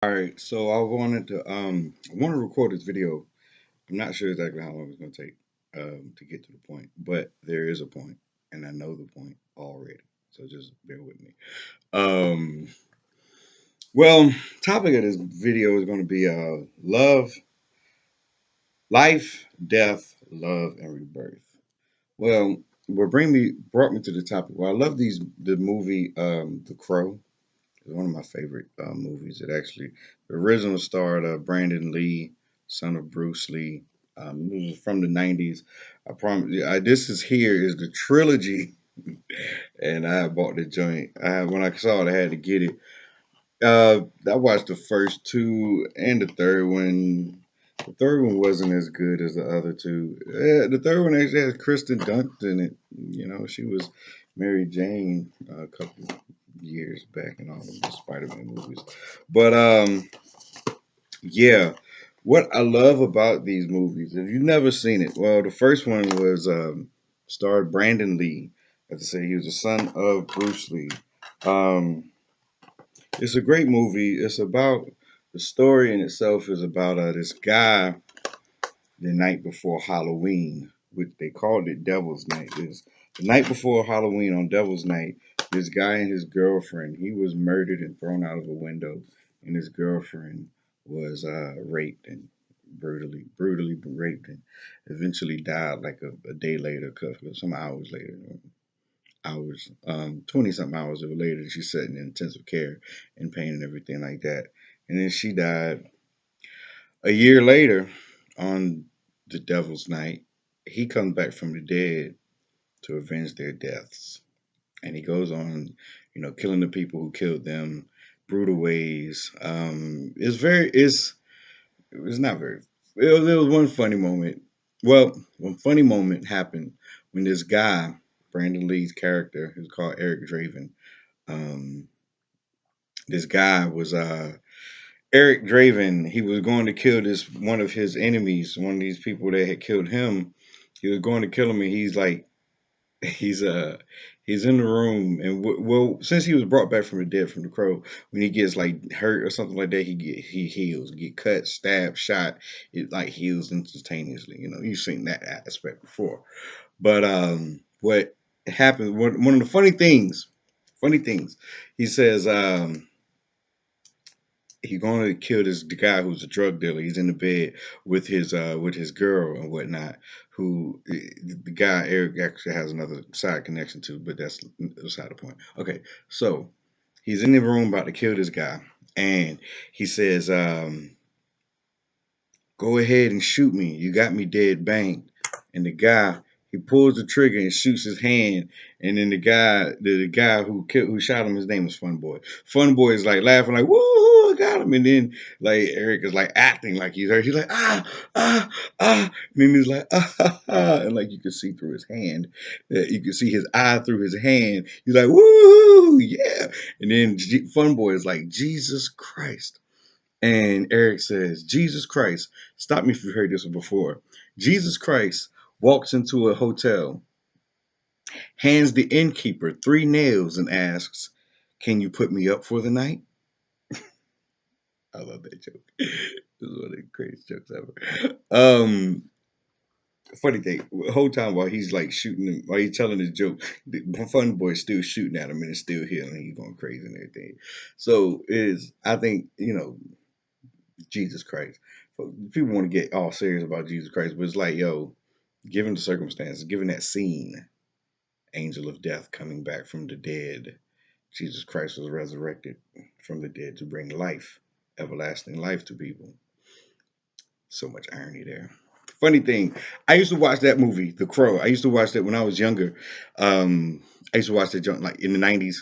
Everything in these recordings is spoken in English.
All right, so I want to record this video. I'm not sure exactly how long it's going to take to get to the point, but there is a point, and I know the point already. So just bear with me. Um, well, topic of this video is going to be love, life, death, love, and rebirth. Well, what brought me to the topic. Well, I love the movie The Crow. It's one of my favorite movies. It actually the original starred Brandon Lee, son of Bruce Lee. It was from the '90s. I promise. This is the trilogy, and I bought the joint. When I saw it, I had to get it. I watched the first two and the third one. The third one wasn't as good as the other two. The third one actually has Kristen Dunst in it. You know, she was Mary Jane a couple years back in all of the Spider-Man movies. But yeah, what I love about these movies, if you've never seen it, well, the first one was starred Brandon Lee. As I say, he was the son of Bruce Lee. Um, it's a great movie. It's about the story in itself is about this guy the night before Halloween, which they called it Devil's Night. Is the night before Halloween on Devil's Night, this guy and his girlfriend, he was murdered and thrown out of a window, and his girlfriend was raped and brutally raped, and eventually died like a day later, some hours later, hours, 20 something hours later. She's sitting in intensive care and pain and everything like that, and then she died a year later, on the Devil's Night, he comes back from the dead to avenge their deaths. And he goes on, killing the people who killed them, brutal ways. It's not very. There was one funny moment. Well, one funny moment happened when this guy, Brandon Lee's character, who's called Eric Draven, um, this guy was Eric Draven, he was going to kill this one of his enemies, one of these people that had killed him. He was going to kill him, and he's like, he's he's in the room, and well, since he was brought back from the dead from the crow, when he gets like hurt or something like that, he heals, get cut, stabbed, shot, it like heals instantaneously. You know, you've seen that aspect before, but what happened? One of the funny things, he says. He's going to kill the guy who's a drug dealer. He's in the bed with his girl and whatnot. Who the guy Eric actually has another side connection to, but that's beside the point. Okay, so he's in the room about to kill this guy, and he says, "Go ahead and shoot me. You got me dead, bang." And the guy, he pulls the trigger and shoots his hand, and then the guy who shot him, his name was Fun Boy. Fun Boy is like laughing like, "Woo, I got him!" And then like Eric is like acting like he's hurt. He's like, ah, and then he's like, and like you can see through his hand, you can see his eye through his hand. He's like, "Woo, yeah!" And then Fun Boy is like, "Jesus Christ." And Eric says, Jesus Christ, stop me if you've heard this one before. Jesus Christ walks into a hotel, hands the innkeeper 3 nails, and asks, "Can you put me up for the night?" I love that joke. This is one of the greatest jokes ever. Funny thing, the whole time while he's like shooting him, while he's telling his joke, the fun boy's still shooting at him and it's still healing. He's going crazy and everything. So is I think Jesus Christ. People want to get all serious about Jesus Christ, but it's like, yo, given the circumstances, given that scene, angel of death coming back from the dead, Jesus Christ was resurrected from the dead to bring life, everlasting life to people. So much irony there. Funny thing, I used to watch that movie, The Crow. I used to watch that when I was younger. I used to watch that junk like in the '90s.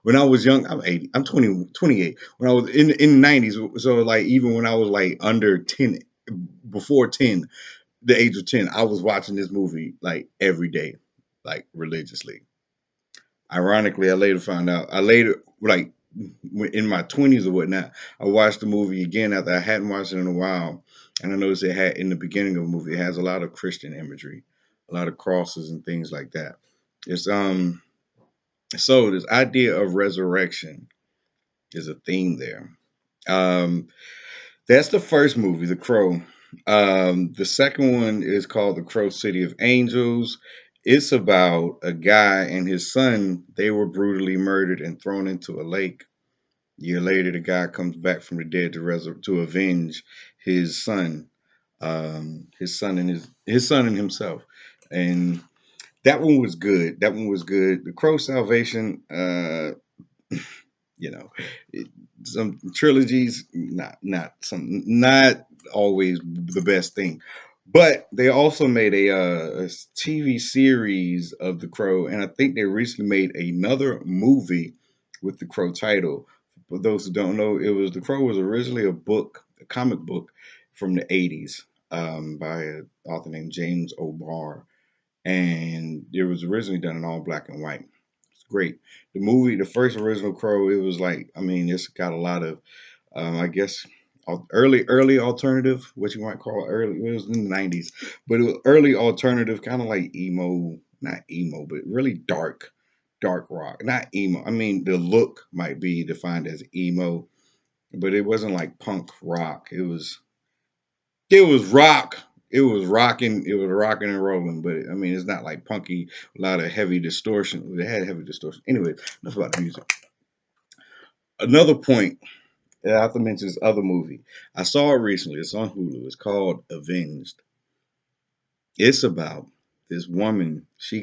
When I was young, I'm 80. I'm 28. When I was in the '90s, so like even when I was like under 10, before 10, the age of 10, I was watching this movie like every day, like religiously. Ironically, I later found out. I later like in my 20s or whatnot. I watched the movie again after I hadn't watched it in a while, and I noticed it had in the beginning of the movie it has a lot of Christian imagery, a lot of crosses and things like that. It's so this idea of resurrection is a theme there. Um, that's the first movie, The Crow. The second one is called The Crow City of Angels. It's about a guy and his son. They were brutally murdered and thrown into a lake. A year later, the guy comes back from the dead to avenge his son, his son and his son and himself. And that one was good. That one was good. The Crow Salvation. You know, it, some trilogies not always the best thing, but they also made a TV series of The Crow, and I think they recently made another movie with the Crow title. For those who don't know, it was The Crow was originally a book, a comic book from the 80s, by an author named James O'Barr, and it was originally done in all black and white. It's great. The movie, the first original Crow, it was like, I mean, it's got a lot of, I guess, early alternative, what you might call early. It was in the '90s, but it was early alternative, kind of like emo, not emo, but really dark rock. Not emo. I mean, the look might be defined as emo, but it wasn't like punk rock. It was rock. It was rocking. It was rocking and rolling. But I mean, it's not like punky. A lot of heavy distortion. It had heavy distortion. Anyway, enough about the music. Another point that I have to mention this other movie. I saw it recently. It's on Hulu. It's called Avenged. It's about this woman. She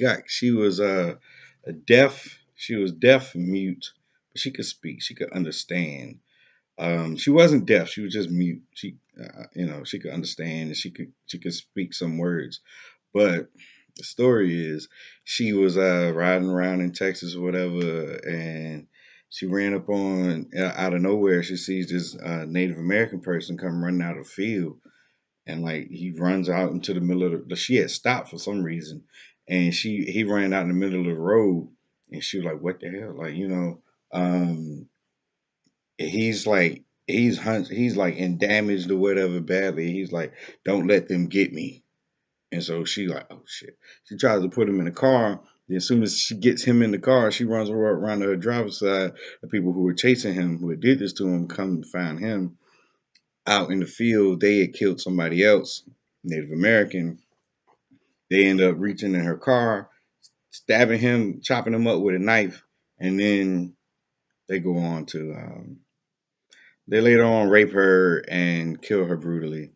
was deaf and mute, but she could speak. She could understand. She wasn't deaf. She was just mute. She could understand and she could speak some words. But the story is, she was riding around in Texas or whatever, and she ran up on out of nowhere. She sees this Native American person come running out of the field, and like he runs out into the middle of the. She had stopped for some reason, and he ran out in the middle of the road, and she was like, "What the hell?" Like, he's like in damaged or whatever badly. He's like, don't let them get me. And so she like, oh shit. She tries to put him in the car. Then as soon as she gets him in the car, she runs around to her driver's side. The people who were chasing him, who had did this to him, come and find him out in the field. They had killed somebody else, Native American. They end up reaching in her car, stabbing him, chopping him up with a knife, and then they go on to they later on rape her and kill her brutally.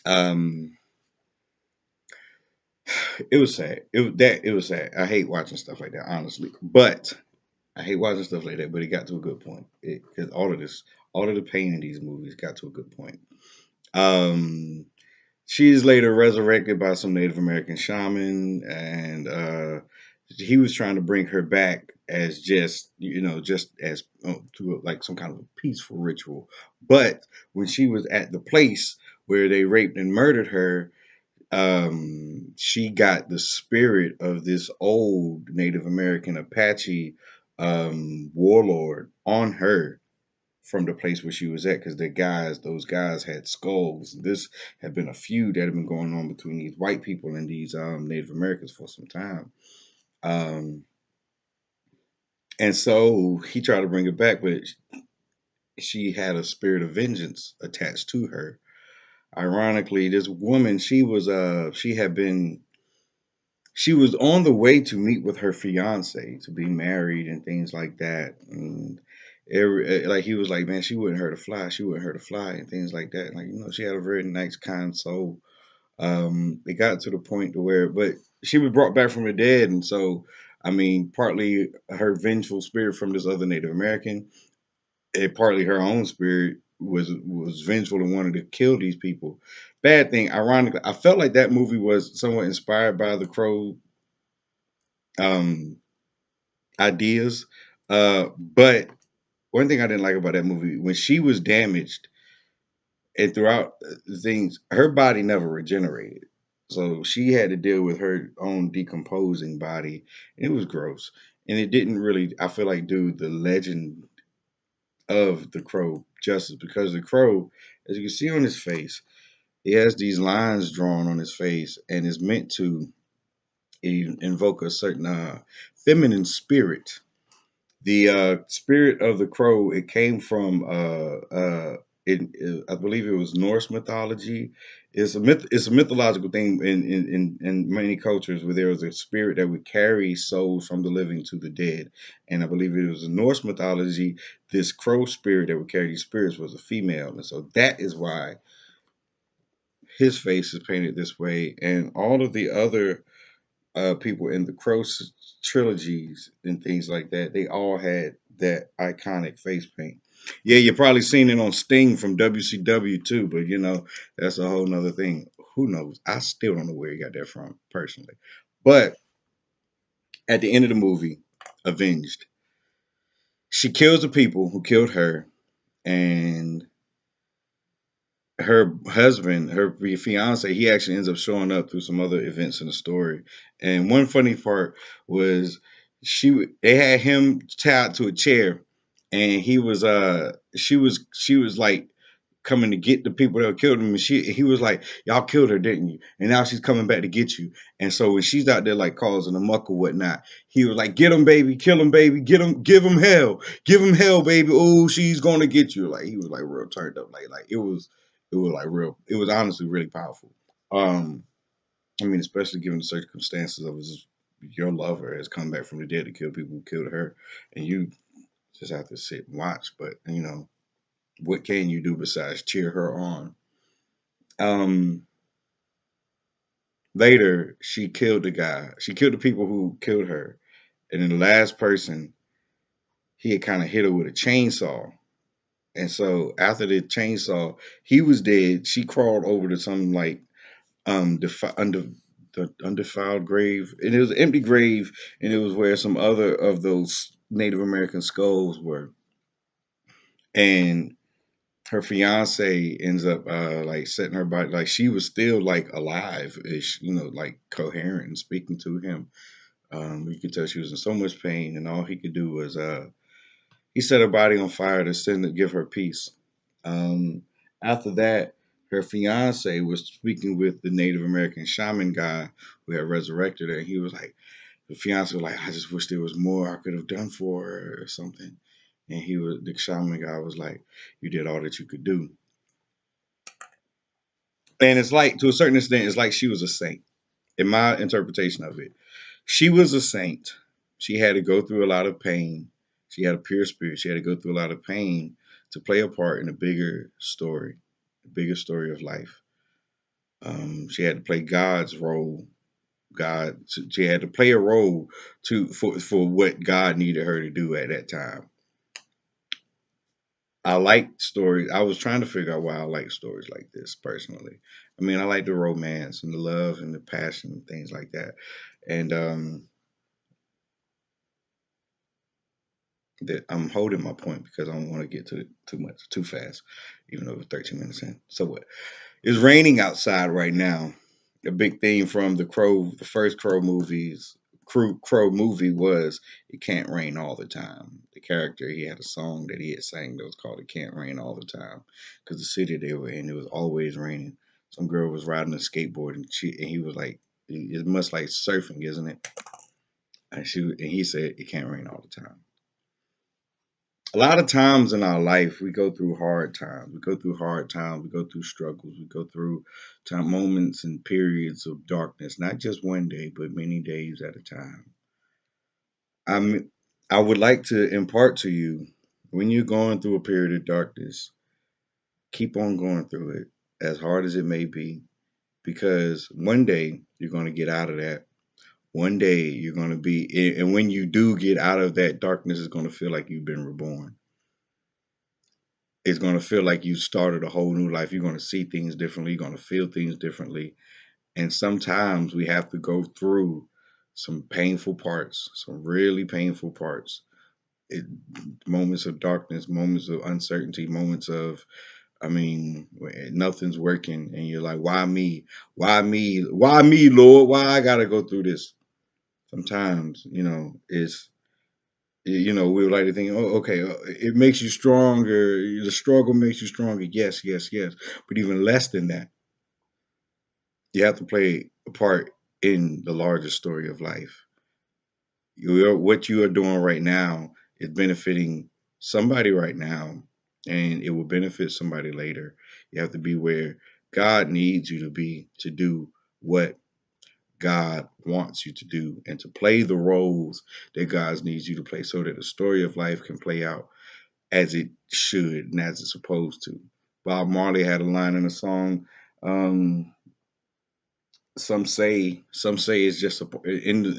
Um, it was sad. It was sad. I hate watching stuff like that, honestly. But I hate watching stuff like that. But it got to a good point because all of the pain in these movies got to a good point. Um, she is later resurrected by some Native American shaman, and he was trying to bring her back as just as to like some kind of a peaceful ritual. But when she was at the place where they raped and murdered her, she got the spirit of this old Native American Apache warlord on her from the place where she was at, because those guys had skulls. This had been a feud that had been going on between these white people and these Native Americans for some time. Um, and so he tried to bring her back, but she had a spirit of vengeance attached to her. Ironically, this woman, she was on the way to meet with her fiance to be married and things like that. And like he was like, man, she wouldn't hurt a fly. She wouldn't hurt a fly and things like that. Like, she had a very nice, kind soul. It got to the point to where, but she was brought back from the dead, and so I mean, partly her vengeful spirit from this other Native American, and partly her own spirit was vengeful and wanted to kill these people. Bad thing, ironically, I felt like that movie was somewhat inspired by the Crow um, ideas. But one thing I didn't like about that movie, when she was damaged and throughout things, her body never regenerated. So she had to deal with her own decomposing body. It was gross. And it didn't really, I feel like, do the legend of the Crow justice, because the Crow, as you can see on his face, he has these lines drawn on his face and is meant to invoke a certain feminine spirit The spirit of the crow, it came from I believe it was Norse mythology. It's a myth. It's a mythological thing in many cultures where there was a spirit that would carry souls from the living to the dead. And I believe it was in Norse mythology. This crow spirit that would carry these spirits was a female, and so that is why his face is painted this way. And all of the other people in the trilogies and things like that, they all had that iconic face paint. Yeah, you probably seen it on Sting from WCW too, but that's a whole nother thing. Who knows? I still don't know where he got that from personally. But at the end of the movie, Avenged, she kills the people who killed her, and her husband, her fiance, he actually ends up showing up through some other events in the story. And one funny part was they had him tied to a chair, and she was like coming to get the people that killed him, and he was like, "Y'all killed her, didn't you? And now she's coming back to get you." And so when she's out there like causing a muck or whatnot, he was like, "Get him, baby, kill him, baby, get him, give him hell, baby. Oh, she's gonna get you." Like he was like real turned up, like it was like real. It was honestly really powerful. Um, I mean, especially given the circumstances of your lover has come back from the dead to kill people who killed her, and you just have to sit and watch. But what can you do besides cheer her on? Um, Later, she killed the guy. She killed the people who killed her, and then the last person, he had kind of hit her with a chainsaw. And so after the chainsaw, he was dead. She crawled over to some like under the undefiled grave, and it was an empty grave, and it was where some other of those Native American skulls were. And her fiance ends up like setting her body, like she was still like alive ish, like coherent and speaking to him. You could tell she was in so much pain, and all he could do was he set her body on fire to send to give her peace. Um, After that, her fiance was speaking with the Native American shaman guy who had resurrected her. He was like, the fiance was like, "I just wish there was more I could have done for her or something." And the shaman guy was like, "You did all that you could do." And it's like, to a certain extent, it's like she was a saint. In my interpretation of it, she was a saint. She had to go through a lot of pain. She had a pure spirit. She had to go through a lot of pain to play a part in a bigger story of life. She had to play God's role. She had to play a role for what God needed her to do at that time. I like stories. I was trying to figure out why I like stories like this personally. I mean, I like the romance and the love and the passion and things like that. And that I'm holding my point because I don't want to get to it too much, too fast, even though we're 13 minutes in. So what? It's raining outside right now. A big theme from the first Crow movie was "It Can't Rain All the Time." The character, he had a song that he had sang that was called "It Can't Rain All the Time" because the city they were in, it was always raining. Some girl was riding a skateboard, and he was like, "It's much like surfing, isn't it?" And he said, "It can't rain all the time." A lot of times in our life, we go through hard times. We go through hard times. We go through struggles. We go through moments and periods of darkness, not just one day, but many days at a time. I'm, I would like to impart to you, when you're going through a period of darkness, keep on going through it, as hard as it may be, because one day you're going to get out of that. One day you're going to be, and when you do get out of that darkness, it's going to feel like you've been reborn. It's going to feel like you started a whole new life. You're going to see things differently. You're going to feel things differently. And sometimes we have to go through some painful parts, some really painful parts. It, Moments of darkness, moments of uncertainty, moments of, I mean, nothing's working. And you're like, why me? Why me? Why me, Lord? Why I got to go through this? Sometimes, we would like to think, oh, okay, it makes you stronger. The struggle makes you stronger. Yes, yes, yes. But even less than that, you have to play a part in the larger story of life. What you are doing right now It's benefiting somebody right now, and it will benefit somebody later. You have to be where God needs you to be to do what God wants you to do and to play the roles that God needs you to play so that the story of life can play out as it should and as it's supposed to. Bob Marley had a line in a song. Um, some say it's just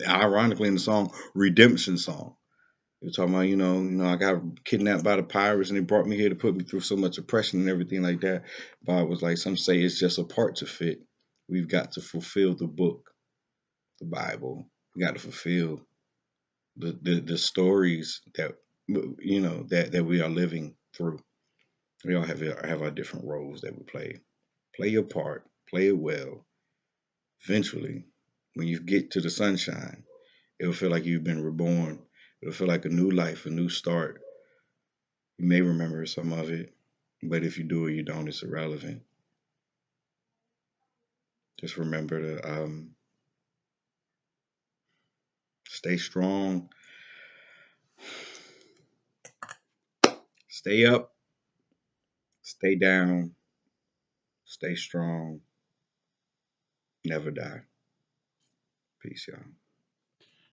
ironically in the song redemption song. You're talking about, I got kidnapped by the pirates and they brought me here to put me through so much oppression and everything like that. Bob was like, some say it's just a part to fit. We've got to fulfill the book, the Bible. We got to fulfill the stories that that we are living through. We all have our different roles that we play. Play your part, play it well. Eventually, when you get to the sunshine, it'll feel like you've been reborn. It'll feel like a new life, a new start. You may remember some of it, but if you do or you don't, it's irrelevant. Just remember to stay strong, stay up, stay down, stay strong, never die. Peace, y'all.